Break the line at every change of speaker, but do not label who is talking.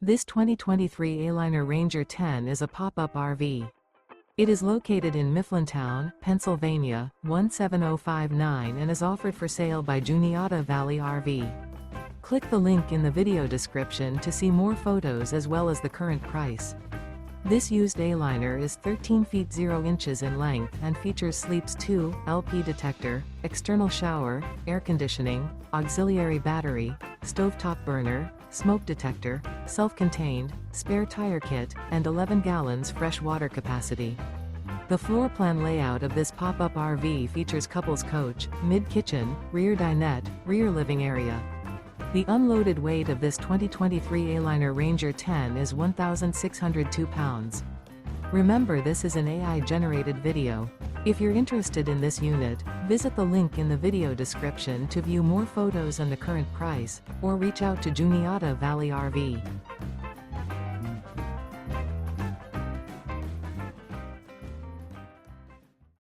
This 2023 Aliner Ranger 10 is a pop-up RV. It is located in Mifflintown, Pennsylvania, 17059 and is offered for sale by Juniata Valley RV. Click the link in the video description to see more photos as well as the current price. This used Aliner is 13 feet 0 inches in length and features Sleeps 2, LP detector, external shower, air conditioning, auxiliary battery, stovetop burner, smoke detector, self-contained, spare tire kit, and 11 gallons fresh water capacity. The floor plan layout of this pop-up RV features couples coach, mid-kitchen, rear dinette, rear living area. The unloaded weight of this 2023 Aliner Ranger 10 is 1,602 pounds. Remember, this is an AI-generated video. If you're interested in this unit, visit the link in the video description to view more photos and the current price, or reach out to Juniata Valley RV.